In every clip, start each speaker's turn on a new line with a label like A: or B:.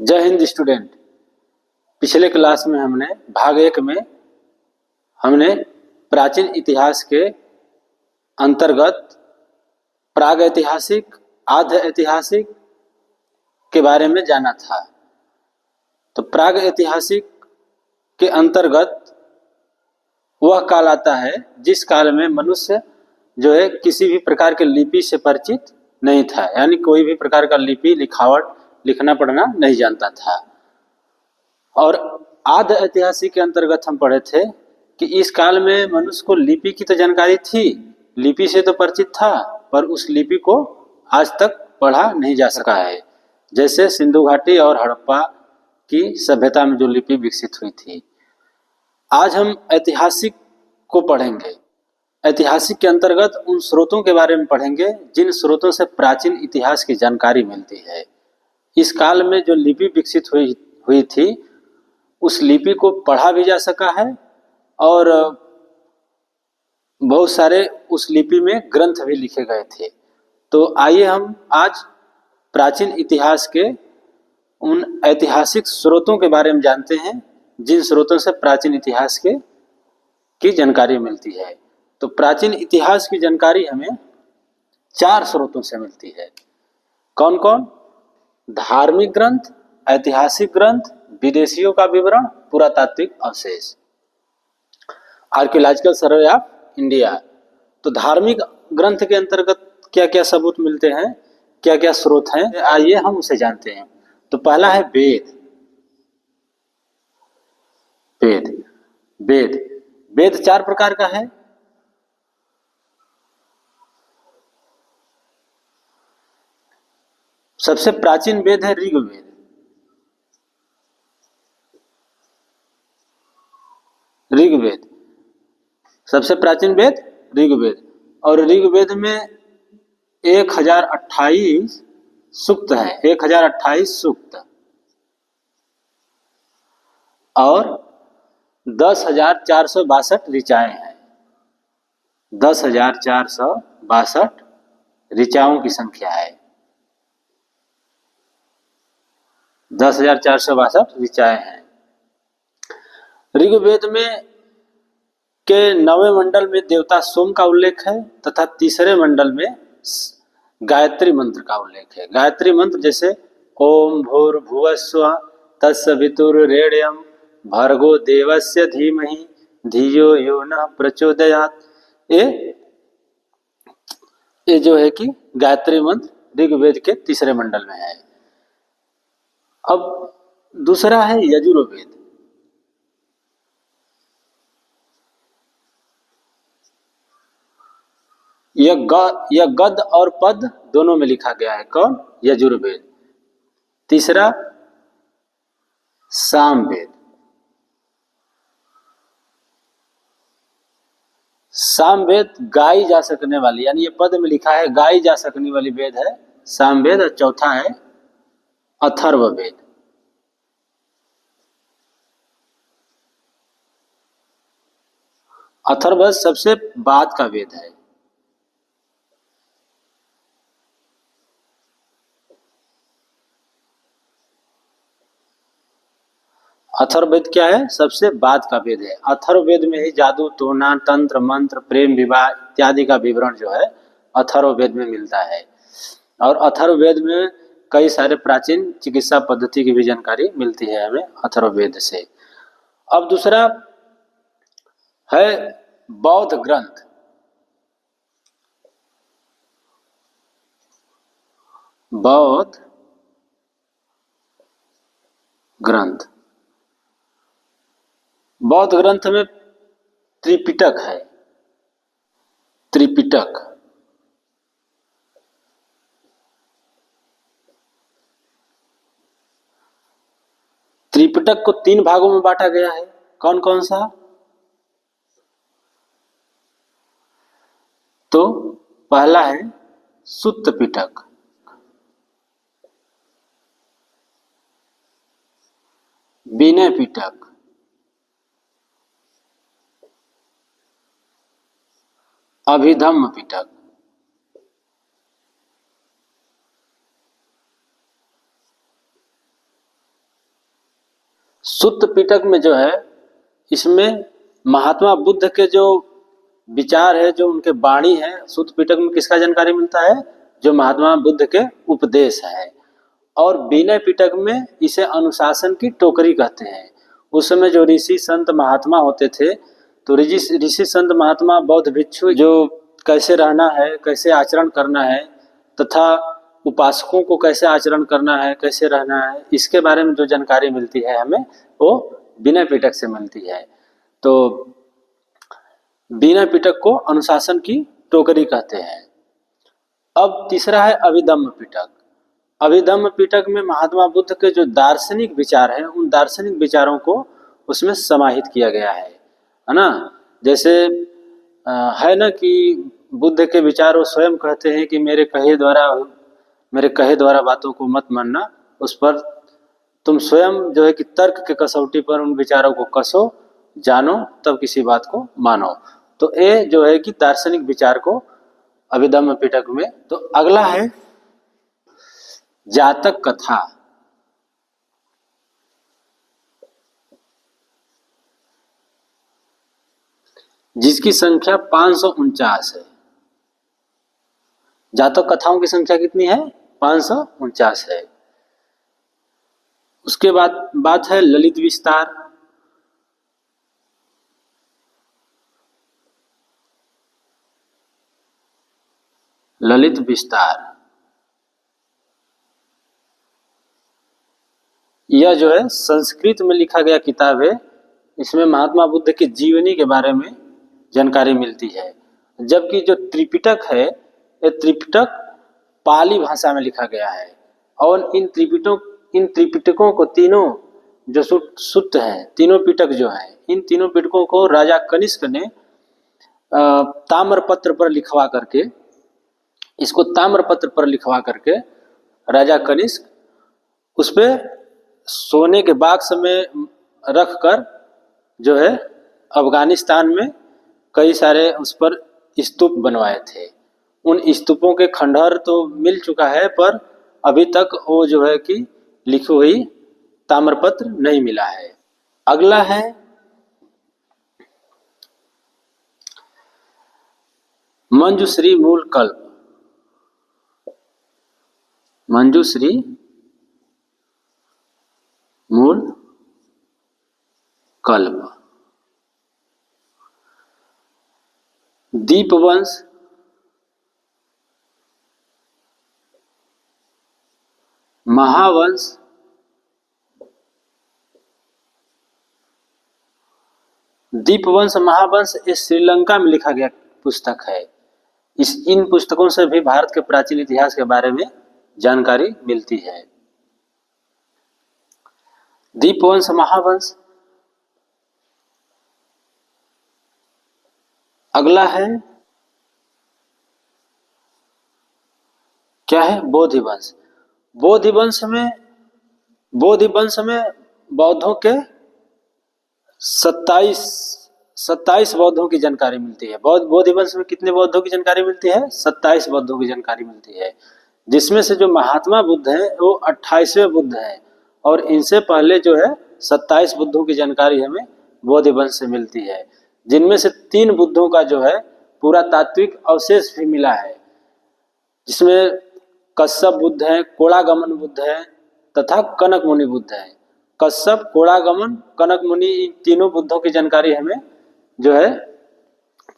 A: जय हिंद स्टूडेंट। पिछले क्लास में हमने भाग 1 में हमने प्राचीन इतिहास के अंतर्गत प्राग ऐतिहासिक, आद्य ऐतिहासिक के बारे में जाना था। तो प्राग ऐतिहासिक के अंतर्गत वह काल आता है जिस काल में मनुष्य जो है किसी भी प्रकार के लिपि से परिचित नहीं था, यानी कोई भी प्रकार का लिपि लिखावट लिखना पढ़ना नहीं जानता था। और आद्य ऐतिहासिक के अंतर्गत हम पढ़े थे कि इस काल में मनुष्य को लिपि की तो जानकारी थी, लिपि से तो परिचित था, पर उस लिपि को आज तक पढ़ा नहीं जा सका है। जैसे सिंधु घाटी और हड़प्पा की सभ्यता में जो लिपि विकसित हुई थी। आज हम ऐतिहासिक को पढ़ेंगे। ऐतिहासिक के अंतर्गत उन स्रोतों के बारे में पढ़ेंगे जिन स्रोतों से प्राचीन इतिहास की जानकारी मिलती है। इस काल में जो लिपि विकसित हुई थी उस लिपि को पढ़ा भी जा सका है और बहुत सारे उस लिपि में ग्रंथ भी लिखे गए थे। तो आइए हम आज प्राचीन इतिहास के उन ऐतिहासिक स्रोतों के बारे में जानते हैं जिन स्रोतों से प्राचीन इतिहास की जानकारी मिलती है। तो प्राचीन इतिहास की जानकारी हमें 4 स्रोतों से मिलती है। कौन कौन? धार्मिक ग्रंथ, ऐतिहासिक ग्रंथ, विदेशियों का विवरण, पुरातात्विक अवशेष, आर्कियोलॉजिकल सर्वे ऑफ इंडिया। तो धार्मिक ग्रंथ के अंतर्गत क्या क्या सबूत मिलते हैं, क्या क्या स्रोत हैं, आइए हम उसे जानते हैं। तो पहला है वेद। वेद वेद वेद 4 प्रकार का है। सबसे प्राचीन वेद है ऋग्वेद। ऋग्वेद सबसे प्राचीन वेद ऋग्वेद, और ऋग्वेद में 1028 सूक्त है, 1028 सूक्त और 10,462 ऋचाएं हैं। 10,462 ऋचाओं की संख्या है। 10,462 ऋचाएं हैं। ऋग्वेद में के 9वें मंडल में देवता सोम का उल्लेख है तथा तीसरे मंडल में गायत्री मंत्र का उल्लेख है। गायत्री मंत्र जैसे ओम भूर्भुवस्सुवः तत्सवितुर्वरेण्यं भर्गो देवस्य धीमहि धियो यो नः प्रचोदयात्। ये जो है कि गायत्री मंत्र ऋग्वेद के तीसरे मंडल में है। अब दूसरा है यजुर्वेद। यह गद और पद दोनों में लिखा गया है। कौन? यजुर्वेद। तीसरा सामवेद। सामवेद गाई जा सकने वाली, यानी ये पद में लिखा है गाई जा सकने वाली वेद है सामवेद। और चौथा है अथर्ववेद। अथर्ववेद सबसे बाद का वेद है। अथर्ववेद क्या है? सबसे बाद का वेद है। अथर्ववेद में ही जादू टोना तंत्र मंत्र प्रेम विवाह इत्यादि का विवरण जो है अथर्ववेद में मिलता है। और अथर्ववेद में कई सारे प्राचीन चिकित्सा पद्धति की भी जानकारी मिलती है हमें अथर्ववेद से। अब दूसरा है बौद्ध ग्रंथ। बौद्ध ग्रंथ। बौद्ध ग्रंथ में त्रिपिटक है। त्रिपिटक त्रिपिटक को 3 भागों में बांटा गया है। कौन कौन सा? तो पहला है सुत्त पिटक, विनय पिटक, अभिधम्म पिटक। सुत्त पिटक में जो है, इसमें महात्मा बुद्ध के जो विचार है, जो उनके वाणी है, सुत्त पिटक में किसका जानकारी मिलता है? जो महात्मा बुद्ध के उपदेश है। और विनय पिटक में इसे अनुशासन की टोकरी कहते हैं। उस समय जो ऋषि संत महात्मा होते थे, तो ऋषि संत महात्मा बौद्ध भिक्षु जो कैसे रहना है, कैसे आचरण करना है, तथा उपासकों को कैसे आचरण करना है, कैसे रहना है, इसके बारे में जो जानकारी मिलती है हमें, वो विनय पिटक से मिलती है। तो विनय पिटक को अनुशासन की टोकरी कहते हैं। अब तीसरा है अभिधम्म पिटक। अभिधम्म पिटक में महात्मा बुद्ध के जो दार्शनिक विचार हैं, उन दार्शनिक विचारों को उसमें समाहित किया गया है ना। जैसे है ना कि बुद्ध के विचार वो स्वयं कहते हैं कि मेरे कहे द्वारा बातों को मत मानना, उस पर तुम स्वयं जो है कि तर्क के कसौटी पर उन विचारों को कसो, जानो, तब किसी बात को मानो। तो ये जो है कि दार्शनिक विचार को अभिधम्म पिटक में। तो अगला है जातक कथा। जिसकी संख्या 549 है। जातक कथाओं की संख्या कितनी है? 549 है। उसके बाद बात है ललित विस्तार। ललित विस्तार यह जो है संस्कृत में लिखा गया किताब है। इसमें महात्मा बुद्ध की जीवनी के बारे में जानकारी मिलती है। जबकि जो त्रिपिटक है, यह त्रिपिटक पाली भाषा में लिखा गया है। और इन त्रिपिटकों को तीनों जो सुत्त हैं, तीनों पिटक जो हैं, इन तीनों पिटकों को राजा कनिष्क ने ताम्रपत्र पर लिखवा करके, इसको ताम्रपत्र पर लिखवा करके राजा कनिष्क उस पे सोने के बाक्स में रख कर जो है अफगानिस्तान में कई सारे उस पर स्तूप बनवाए थे। उन स्तूपों के खंडहर तो मिल चुका है, पर अभी तक वो जो है कि लिखी हुई ताम्रपत्र नहीं मिला है। अगला है मंजूश्री मूल कल्प। मंजूश्री मूल कल्प। दीपवंश, महावंश, दीपवंश महावंश ये श्रीलंका में लिखा गया पुस्तक है। इन पुस्तकों से भी भारत के प्राचीन इतिहास के बारे में जानकारी मिलती है। दीपवंश महावंश। अगला है क्या है? बोधिवंश। बोधिवंश में बौद्धों के 27 बौद्धों की जानकारी मिलती है। बोधिवंश में कितने बौद्धों की जानकारी मिलती है? 27 बौद्धों की जानकारी मिलती है। जिसमें से जो महात्मा बुद्ध हैं वो 28वें बुद्ध हैं, और इनसे पहले जो है 27 बुद्धों की जानकारी हमें बोधिवंश से मिलती है। जिनमें से 3 बुद्धों का जो है पूरा तात्विक अवशेष भी मिला है, जिसमें कश्यप बुद्ध है, कोड़ागमन बुद्ध है तथा कनक मुनि बुद्ध है। कश्यप, कोड़ागमन, कनक मुनि, इन तीनों बुद्धों की जानकारी हमें जो है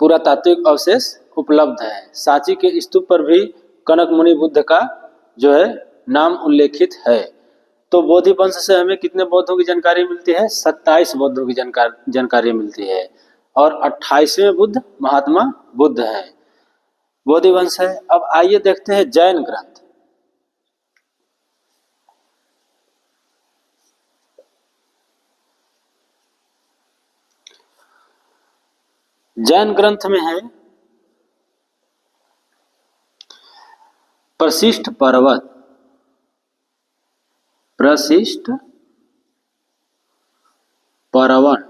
A: पूरा तात्विक अवशेष उपलब्ध है। सांची के स्तूप पर भी कनक मुनि बुद्ध का जो है नाम उल्लेखित है। तो बोधिवंश से हमें कितने बौद्धों की जानकारी मिलती है? 27 बौद्धों की जानकारी मिलती है, और 28वें बुद्ध महात्मा बुद्ध हैं। बोधिवंश है। अब आइए देखते हैं जैन ग्रंथ। जैन ग्रंथ में है प्रशिष्ट पर्वत। प्रशिष्ट पर्वन,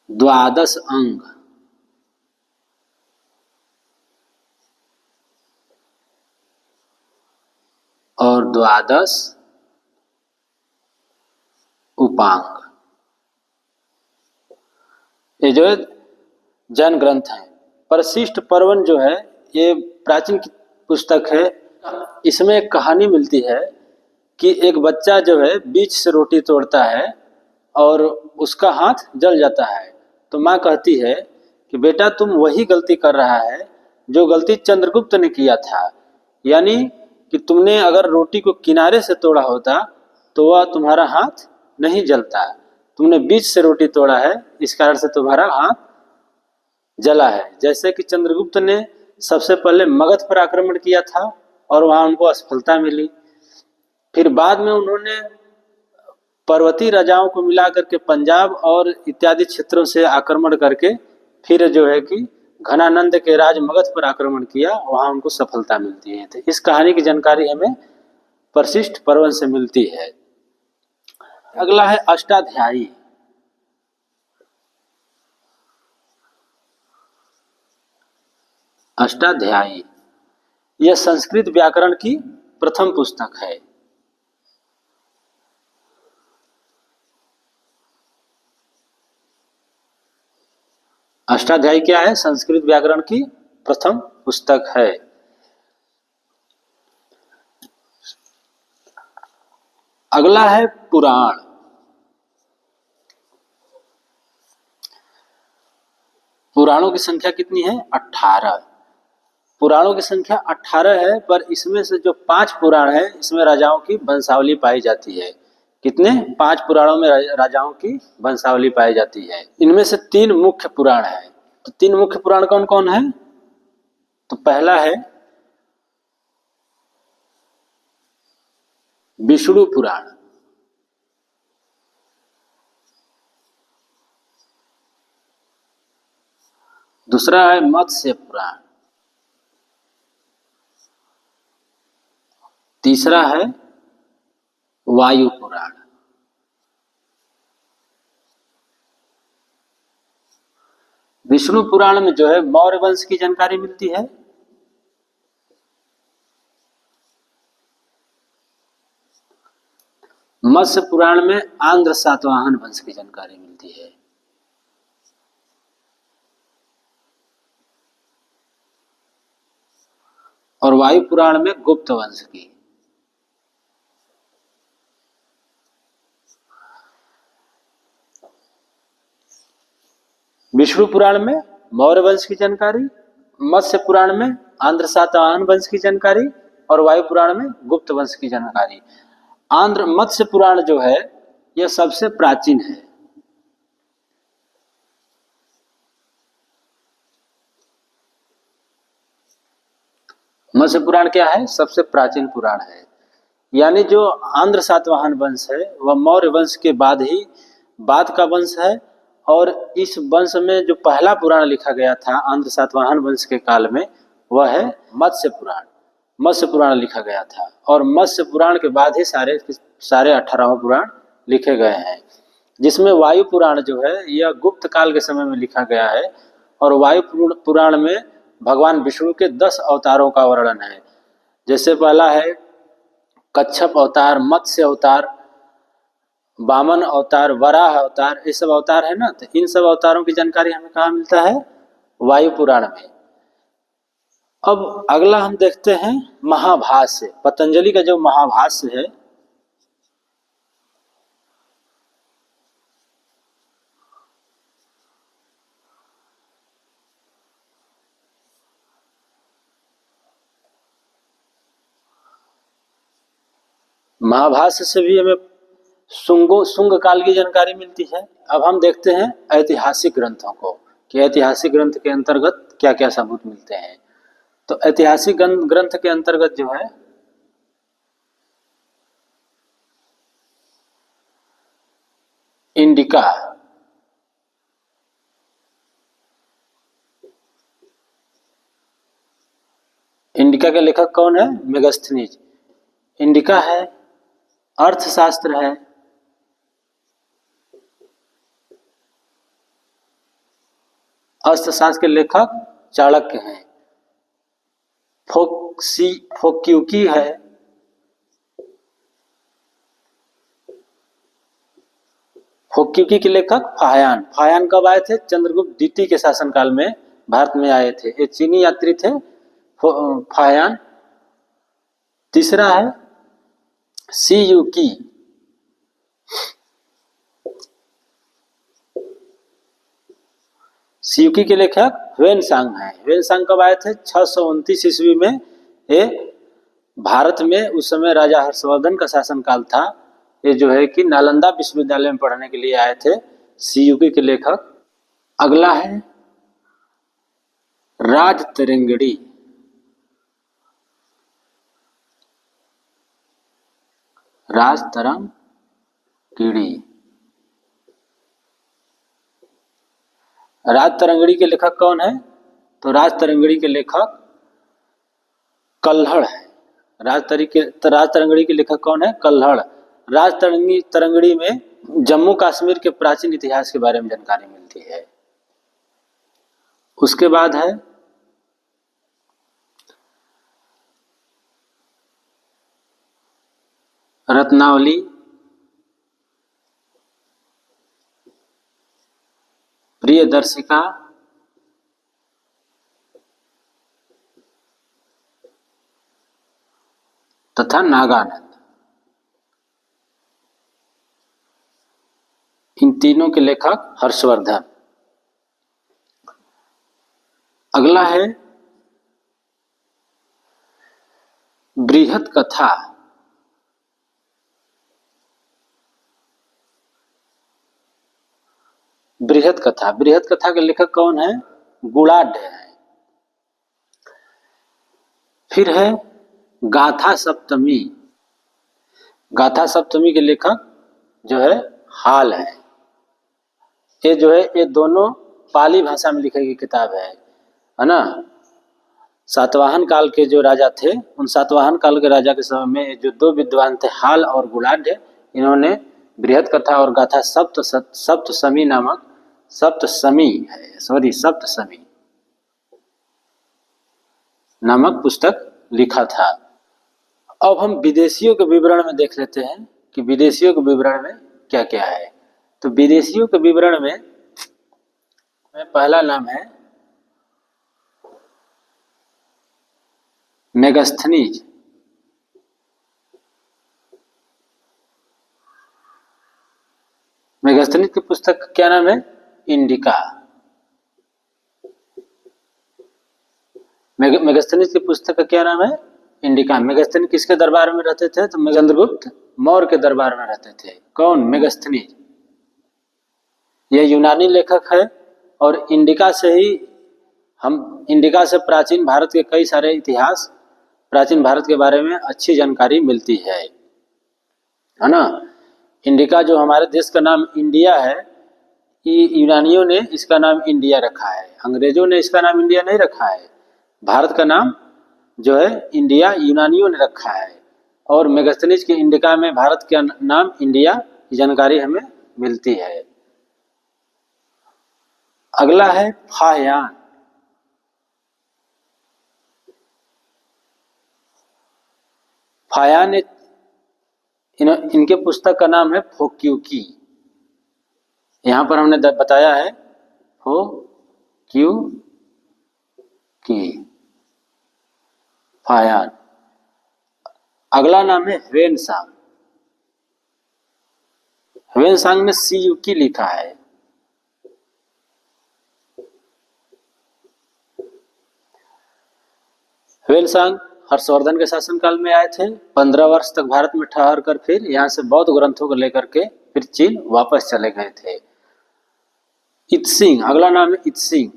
A: 12 अंग, और द्वादश उपांग। ये जो है जैन ग्रंथ है। परिशिष्ट पर्वन जो है ये प्राचीन की पुस्तक है। इसमें एक कहानी मिलती है कि एक बच्चा जो है बीच से रोटी तोड़ता है और उसका हाथ जल जाता है। तो माँ कहती है कि बेटा तुम वही गलती कर रहा है जो गलती चंद्रगुप्त ने किया था, यानी कि तुमने अगर रोटी को किनारे से तोड़ा होता तो वह तुम्हारा हाथ नहीं जलता। तुमने बीच से रोटी तोड़ा है, इस कारण से तुम्हारा हाथ जला है। जैसे कि चंद्रगुप्त ने सबसे पहले मगध पर आक्रमण किया था और वहां उनको असफलता मिली। फिर बाद में उन्होंने पर्वतीय राजाओं को मिला करके पंजाब और इत्यादि क्षेत्रों से आक्रमण करके फिर जो है कि घनानंद के राज मगध पर आक्रमण किया, वहां उनको सफलता मिलती है। तो इस कहानी की जानकारी हमें परिशिष्ट पर्वन से मिलती है। अगला है अष्टाध्यायी। अष्टाध्यायी यह संस्कृत व्याकरण की प्रथम पुस्तक है। अष्टाध्यायी क्या है? संस्कृत व्याकरण की प्रथम पुस्तक है। अगला है पुराण। पुराणों की संख्या कितनी है? 18। पुराणों की संख्या 18 है, पर इसमें से जो 5 पुराण है इसमें राजाओं की वंशावली पाई जाती है। कितने? 5 पुराणों में राजाओं की वंशावली पाई जाती है। इनमें से 3 मुख्य पुराण है। तो 3 मुख्य पुराण कौन कौन है? तो पहला है विष्णु पुराण, दूसरा है मत्स्य पुराण, तीसरा है वायु पुराण। विष्णु पुराण में जो है मौर्य वंश की जानकारी मिलती है। मत्स्य पुराण में आंध्र सातवाहन वंश की जानकारी मिलती है। और वायु पुराण में गुप्त वंश की। विष्णु पुराण में मौर्य वंश की जानकारी, मत्स्य पुराण में आंध्र सातवाहन वंश की जानकारी और वायु पुराण में गुप्त वंश की जानकारी। आंध्र मत्स्य पुराण जो है यह सबसे प्राचीन है। मत्स्य पुराण क्या है? सबसे प्राचीन पुराण है। यानी जो आंध्र सातवाहन वंश है वह मौर्य वंश के बाद का वंश है। और इस वंश में जो पहला पुराण लिखा गया था आंध्र सातवाहन वंश के काल में वह है मत्स्य पुराण। मत्स्य पुराण लिखा गया था और मत्स्य पुराण के बाद ही सारे 18 पुराण लिखे गए हैं। जिसमें वायु पुराण जो है यह गुप्त काल के समय में लिखा गया है। और वायु पुराण में भगवान विष्णु के 10 अवतारों का वर्णन है। जैसे पहला है कच्छप अवतार, मत्स्य अवतार, वामन अवतार, वराह अवतार, ये सब अवतार है ना। तो इन सब अवतारों की जानकारी हमें कहाँ मिलता है? वायु पुराण में। अब अगला हम देखते हैं महाभाष्य। पतंजलि का जो महाभाष्य है महाभाष्य से भी हमें शुंग काल की जानकारी मिलती है। अब हम देखते हैं ऐतिहासिक ग्रंथों को कि ऐतिहासिक ग्रंथ के अंतर्गत क्या क्या सबूत मिलते हैं। तो ऐतिहासिक ग्रंथ के अंतर्गत जो है इंडिका, इंडिका के लेखक कौन है? मेगास्थनीज। इंडिका है। अर्थशास्त्र है, अर्थशास्त्र के लेखक चाणक्य हैं। फोक्यूकी है, फोक्यूकी के लेखक फाहयान। फाहयान कब आए थे? चंद्रगुप्त द्वितीय के शासनकाल में भारत में आए थे। ये चीनी यात्री थे फाहयान। तीसरा है सीयूकी। सीयूकी के लेखक ह्वेनसांग हैं। ह्वेनसांग कब आए थे? 629 ईस्वी में। ये भारत में उस समय राजा हर्षवर्धन का शासनकाल था। ये जो है कि नालंदा विश्वविद्यालय में पढ़ने के लिए आए थे सीयूकी के लेखक। अगला है राजतरंगिणी। राजतरंगिणी। राजतरंगिणी के लेखक कौन है? तो राजतरंगिणी के लेखक कल्हड़ है। राजतरंगिणी के लेखक कौन है? कल्हड़। राजतरंगिणी में जम्मू कश्मीर के प्राचीन इतिहास के बारे में जानकारी मिलती है। उसके बाद है रत्नावली। प्रियदर्शिका। तथा नागानंद। इन तीनों के लेखक हर्षवर्धन। अगला है बृहत कथा। बृहत कथा। बृहत कथा के लेखक कौन है? गुणाढ़ है। फिर है गाथा सप्तमी। गाथा सप्तमी के लेखक जो है हाल है। ये जो है ये दोनों पाली भाषा में लिखी गई किताब है ना। सातवाहन काल के जो राजा थे, उन सातवाहन काल के राजा के समय में जो दो विद्वान थे हाल और गुणाढ़, इन्होंने बृहत कथा और गाथा सप्तसमी नामक पुस्तक लिखा था। अब हम विदेशियों के विवरण में देख लेते हैं कि विदेशियों के विवरण में क्या क्या है। तो विदेशियों के विवरण में पहला नाम है मेगास्थनीज। मेगास्थनीज की पुस्तक का क्या नाम है? इंडिका। मेगास्थनीज की पुस्तक का क्या नाम है? इंडिका। मेगास्थनीज किसके दरबार में रहते थे? तो चंद्रगुप्त मौर्य के दरबार में रहते थे। कौन? मेगास्थनीज। यह यूनानी लेखक है और इंडिका से प्राचीन भारत के कई सारे इतिहास, प्राचीन भारत के बारे में अच्छी जानकारी मिलती है ना। इंडिका जो हमारे देश का नाम इंडिया है, यूनानियों ने इसका नाम इंडिया रखा है। अंग्रेजों ने इसका नाम इंडिया नहीं रखा है। भारत का नाम जो है इंडिया यूनानियों ने रखा है। और मेगास्थनीज के इंडिका में भारत का नाम इंडिया की जानकारी हमें मिलती है। अगला है फाहयान। फाहयान इनके पुस्तक का नाम है फोक्यूकी। यहां पर हमने बताया है फोक्यूकी, फाहयान। अगला नाम है ह्वेनसांग। ह्वेनसांग ने सीयूकी लिखा है। ह्वेनसांग हर्षवर्धन के शासनकाल में आए थे। 15 वर्ष तक भारत में ठहर कर फिर यहाँ से बौद्ध ग्रंथों को लेकर के फिर चीन वापस चले गए थे। इत्सिंग। अगला नाम है इत्सिंग।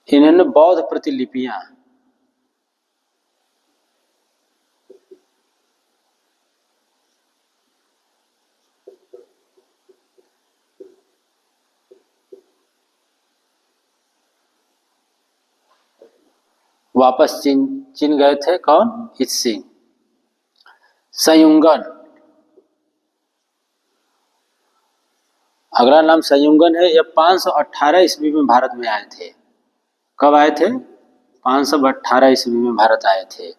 A: इन्होंने बौद्ध प्रतिलिपियां वापस चीन गए थे। कौन? इत्सिंग। संयुंगन। अगला नाम संयुंगन है। यह 518 ईस्वी में भारत में आए थे। कब आए थे? 518 ईस्वी में भारत आए थे।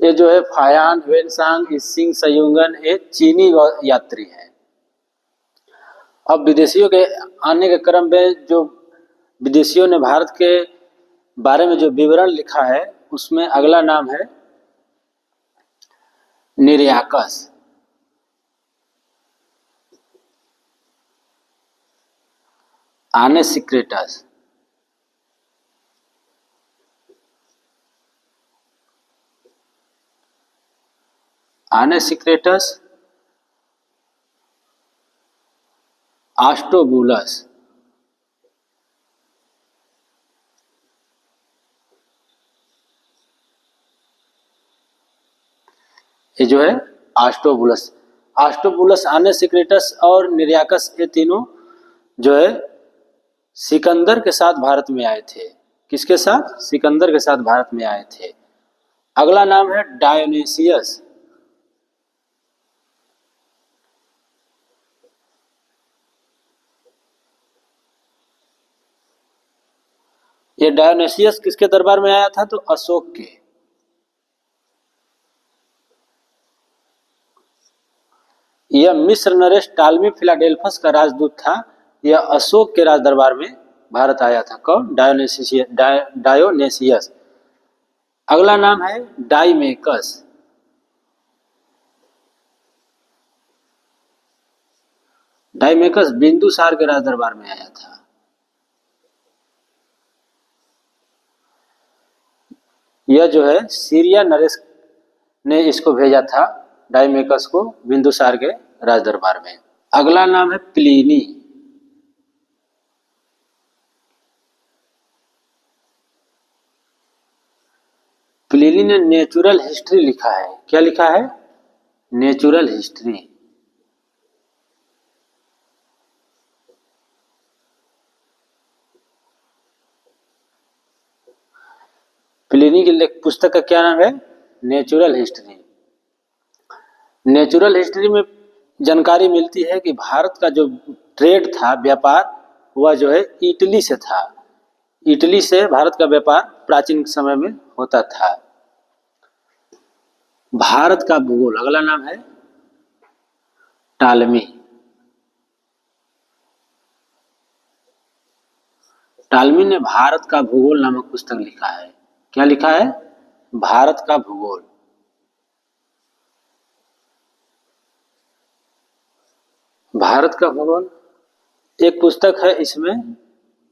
A: ये जो है फायान वेनसांग इसिंग सयुंगन, ये चीनी यात्री हैं। अब विदेशियों के आने के क्रम में जो विदेशियों ने भारत के बारे में जो विवरण लिखा है, उसमें अगला नाम है निरयाकस। आने सिक्रेटस, आने सिक्रेटस, आस्टोबुलस, ये जो है आस्टोबुलस, आस्टोबुलस, आने सिक्रेटस और निरयाकस, ये तीनों जो है सिकंदर के साथ भारत में आए थे। किसके साथ? सिकंदर के साथ भारत में आए थे। अगला नाम है डायोनेसियस। ये डायोनेसियस किसके दरबार में आया था? तो अशोक के। यह मिस्र नरेश टालमी फिलाडेल्फस का राजदूत था। यह अशोक के राज दरबार में भारत आया था। कौन? डायोनेसियस। अगला नाम है डाइमेकस। डाइमेकस बिंदुसार के राज दरबार में आया था। यह जो है सीरिया नरेश ने इसको भेजा था, डाइमेकस को, बिंदुसार के राज दरबार में। अगला नाम है प्लिनी। प्लिनी ने नेचुरल हिस्ट्री लिखा है। क्या लिखा है? Natural history. प्लिनी की पुस्तक का क्या नाम है? Natural history. नेचुरल हिस्ट्री में जानकारी मिलती है कि भारत का जो ट्रेड था, व्यापार, वह जो है इटली से था। इटली से भारत का व्यापार प्राचीन समय में होता था। भारत का भूगोल, अगला नाम है टालमी। टालमी ने भारत का भूगोल नामक पुस्तक लिखा है। क्या लिखा है? भारत का भूगोल। भारत का भूगोल एक पुस्तक है, इसमें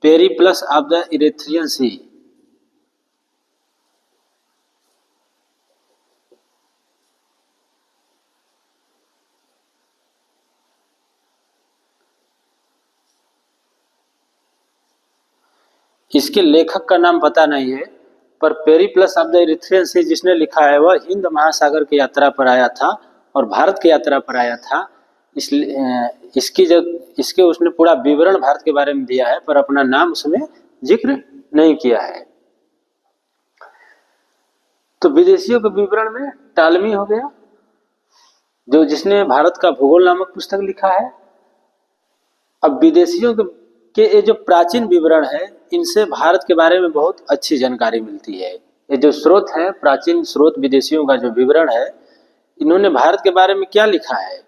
A: पेरिप्लस ऑफ द इरेथ्रियन सी। इसके लेखक का नाम पता नहीं है, पर पेरिप्लस ऑफ द इरेथ्रियन सी जिसने लिखा है वह हिंद महासागर की यात्रा पर आया था और भारत की यात्रा पर आया था। इसलिए इसके उसने पूरा विवरण भारत के बारे में दिया है, पर अपना नाम उसमें जिक्र नहीं किया है। तो विदेशियों के विवरण में टालमी हो गया, जो जिसने भारत का भूगोल नामक पुस्तक लिखा है। अब विदेशियों के ये जो प्राचीन विवरण है, इनसे भारत के बारे में बहुत अच्छी जानकारी मिलती है। ये जो स्रोत है, प्राचीन स्रोत, विदेशियों का जो विवरण है, इन्होंने भारत के बारे में क्या लिखा है,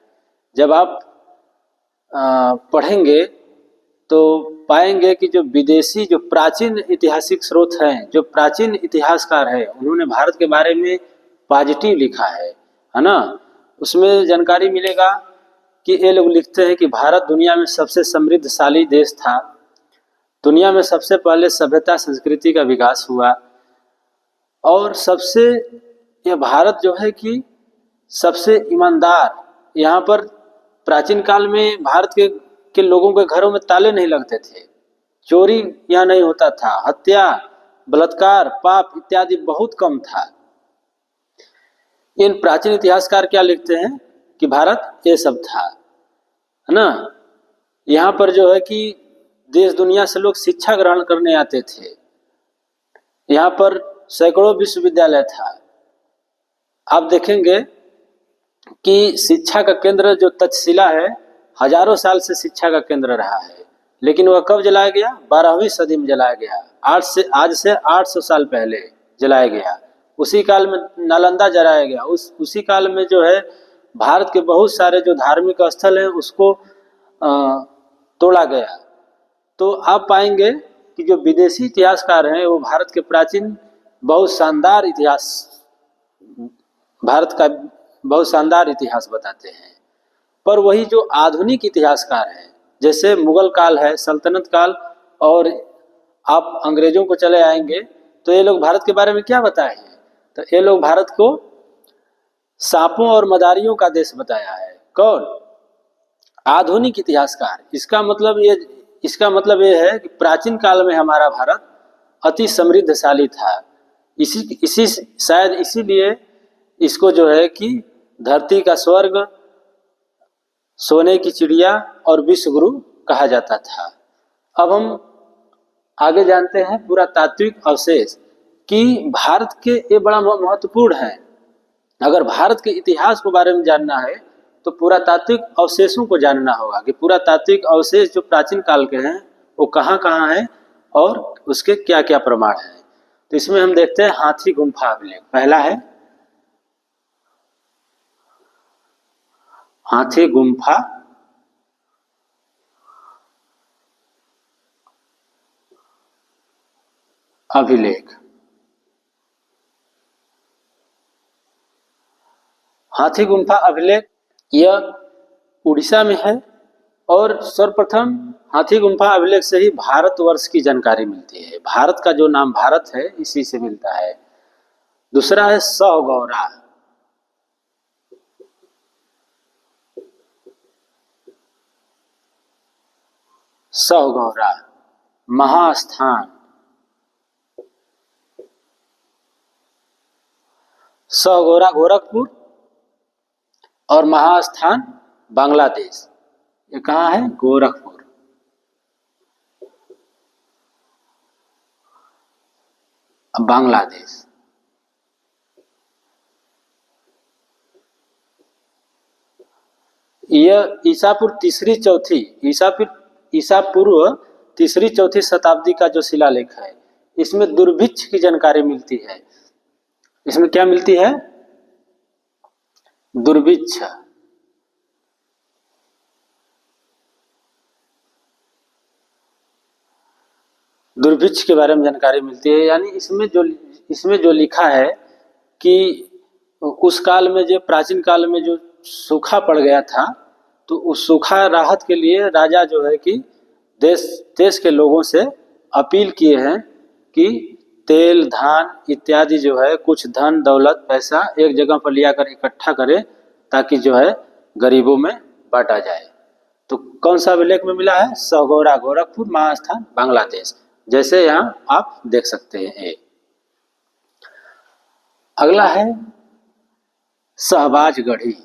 A: जब आप पढ़ेंगे तो पाएंगे कि जो विदेशी, जो प्राचीन ऐतिहासिक स्रोत हैं, जो प्राचीन इतिहासकार है, उन्होंने भारत के बारे में पॉजिटिव लिखा है ना। उसमें जानकारी मिलेगा कि ये लोग लिखते हैं कि भारत दुनिया में सबसे समृद्धशाली देश था, दुनिया में सबसे पहले सभ्यता संस्कृति का विकास हुआ, और सबसे, यह भारत जो है कि सबसे ईमानदार, यहाँ पर प्राचीन काल में भारत के लोगों के घरों में ताले नहीं लगते थे, चोरी यहाँ नहीं होता था, हत्या, बलात्कार, पाप इत्यादि बहुत कम था। इन प्राचीन इतिहासकार क्या लिखते हैं कि भारत ये सब था, है ना। यहाँ पर जो है कि देश दुनिया से लोग शिक्षा ग्रहण करने आते थे। यहाँ पर सैकड़ों विश्वविद्यालय था। आप देखेंगे कि शिक्षा का केंद्र जो तक्षशिला है, हजारों साल से शिक्षा का केंद्र रहा है, लेकिन वह कब जलाया गया? 12वीं सदी में जलाया गया। आज से 800 साल पहले जलाया गया। उसी काल में नालंदा जलाया गया, उसी काल में जो है भारत के बहुत सारे जो धार्मिक स्थल हैं उसको तोड़ा गया। तो आप पाएंगे कि जो विदेशी इतिहासकार हैं वो भारत के प्राचीन बहुत शानदार इतिहास, भारत का बहुत शानदार इतिहास बताते हैं। पर वही जो आधुनिक इतिहासकार हैं, जैसे मुगल काल है, सल्तनत काल, और आप अंग्रेजों को चले आएंगे तो ये लोग भारत के बारे में क्या बताए हैं? तो ये लोग भारत को सांपों और मदारियों का देश बताया है। कौन? आधुनिक इतिहासकार। इसका मतलब ये है कि प्राचीन काल में हमारा भारत अति समृद्धशाली था। इसी शायद इसीलिए इसको जो है कि धरती का स्वर्ग, सोने की चिड़िया और विश्व गुरु कहा जाता था। अब हम आगे जानते हैं पुरातात्विक अवशेष कि भारत के ये बड़ा महत्वपूर्ण है। अगर भारत के इतिहास के बारे में जानना है तो पुरातात्विक अवशेषों को जानना होगा कि पुरातात्विक अवशेष जो प्राचीन काल के हैं वो कहाँ कहाँ हैं और उसके क्या क्या प्रमाण हैं। तो इसमें हम देखते हैं हाथी गुम्फा अभिलेख। पहला है हाथी गुम्फा अभिलेख। हाथी गुम्फा अभिलेख यह उड़ीसा में है और सर्वप्रथम हाथी गुम्फा अभिलेख से ही भारतवर्ष की जानकारी मिलती है। भारत का जो नाम भारत है इसी से मिलता है। दूसरा है सहगौरा। सहगौरा महास्थान। सहगौरा गोरखपुर और महास्थान बांग्लादेश। ये कहाँ है? गोरखपुर। बांग्लादेश। यह ईसा पूर्व तीसरी चौथी शताब्दी का जो शिलालेख है इसमें दुर्भिक्ष की जानकारी मिलती है। इसमें क्या मिलती है? दुर्भिक्ष। दुर्भिक्ष के बारे में जानकारी मिलती है। यानी इसमें जो लिखा है कि उस काल में, जो प्राचीन काल में जो सूखा पड़ गया था, तो उस सूखा राहत के लिए राजा जो है कि देश के लोगों से अपील किए हैं कि तेल, धान इत्यादि जो है कुछ धन दौलत पैसा एक जगह पर लिया कर इकट्ठा करें ताकि जो है गरीबों में बांटा जाए। तो कौन सा अभिलेख में मिला है? सहगौरा गोरखपुर, महास्थान बांग्लादेश, जैसे यहाँ आप देख सकते हैं। अगला है शहबाजगढ़ी।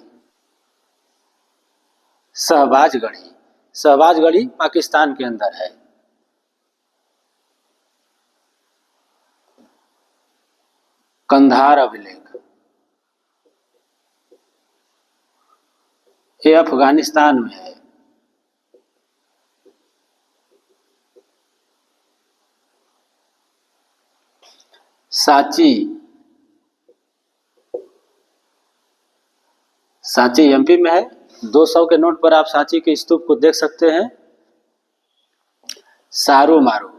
A: शहबाजगढ़ी पाकिस्तान के अंदर है। कंधार अभिलेख ये अफगानिस्तान में है। सांची एमपी में है। 200 के नोट पर आप सांची के स्तूप को देख सकते हैं। सारो मारो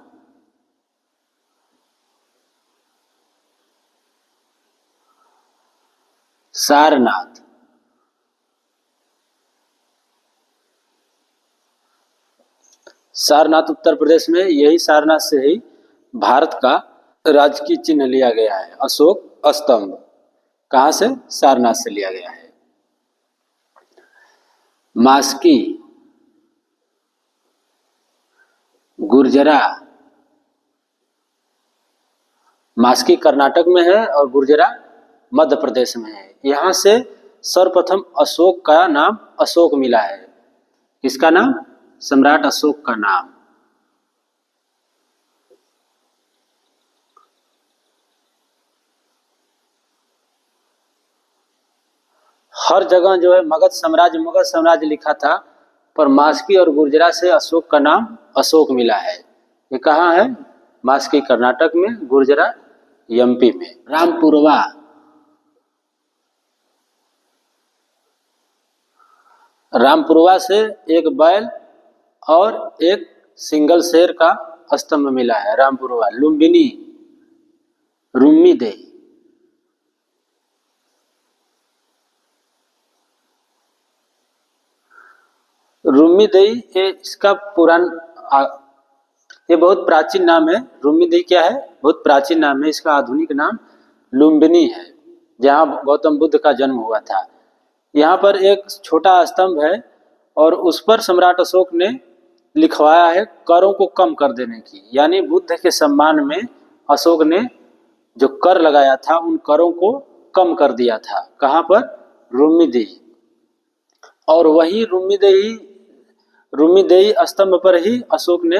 A: सारनाथ। सारनाथ उत्तर प्रदेश में, यही सारनाथ से ही भारत का राजकीय चिन्ह लिया गया है, अशोक स्तंभ। कहां से? सारनाथ से लिया गया है। मास्की गुर्जरा। मास्की कर्नाटक में है और गुर्जरा मध्य प्रदेश में है। यहां से सर्वप्रथम अशोक का नाम अशोक मिला है। किसका नाम? सम्राट अशोक का नाम। हर जगह जो है मगध साम्राज्य लिखा था, पर मास्की और गुर्जरा से अशोक का नाम अशोक मिला है। ये कहाँ है? मास्की कर्नाटक में, गुर्जरा एमपी में। रामपुरवा, रामपुरवा से एक बैल और एक सिंगल शेर का स्तंभ मिला है, रामपुरवा। लुम्बिनी, रुम्मीदेई, रुम्मीदेई ये इसका ये बहुत प्राचीन नाम है। रुम्मीदेई क्या है? बहुत प्राचीन नाम है। इसका आधुनिक नाम लुम्बिनी है, जहाँ गौतम बुद्ध का जन्म हुआ था। यहाँ पर एक छोटा स्तंभ है और उस पर सम्राट अशोक ने लिखवाया है करों को कम कर देने की, यानी बुद्ध के सम्मान में अशोक ने जो कर लगाया था उन करों को कम कर दिया था। कहाँ पर? रुम्मीदेई। और वही रुम्मीदेई स्तंभ पर ही अशोक ने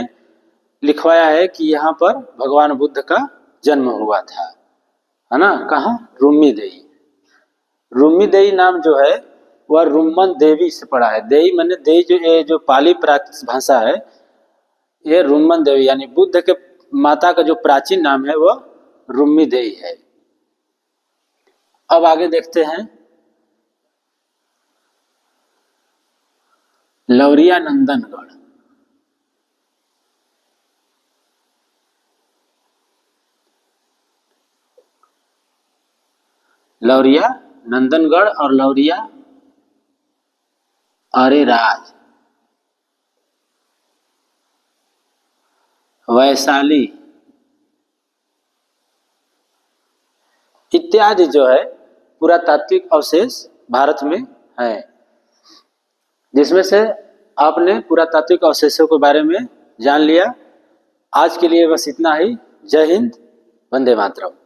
A: लिखवाया है कि यहाँ पर भगवान बुद्ध का जन्म हुआ था, है ना। कहाँ? रुम्मीदेई। रुम्मीदेई नाम जो है वह रुम्मन देवी से पड़ा है। देई माने देई जो पाली प्राकृत भाषा है, ये रुम्मन देवी यानी बुद्ध के माता का जो प्राचीन नाम है वह रुम्मीदेई है। अब आगे देखते हैं लौरिया नंदनगढ़। लौरिया नंदनगढ़ और लौरिया अरेराज, वैशाली इत्यादि जो है पुरातात्विक अवशेष भारत में है, जिसमें से आपने पुरातात्विक अवशेषों के बारे में जान लिया। आज के लिए बस इतना ही। जय हिंद, वंदे मातरम।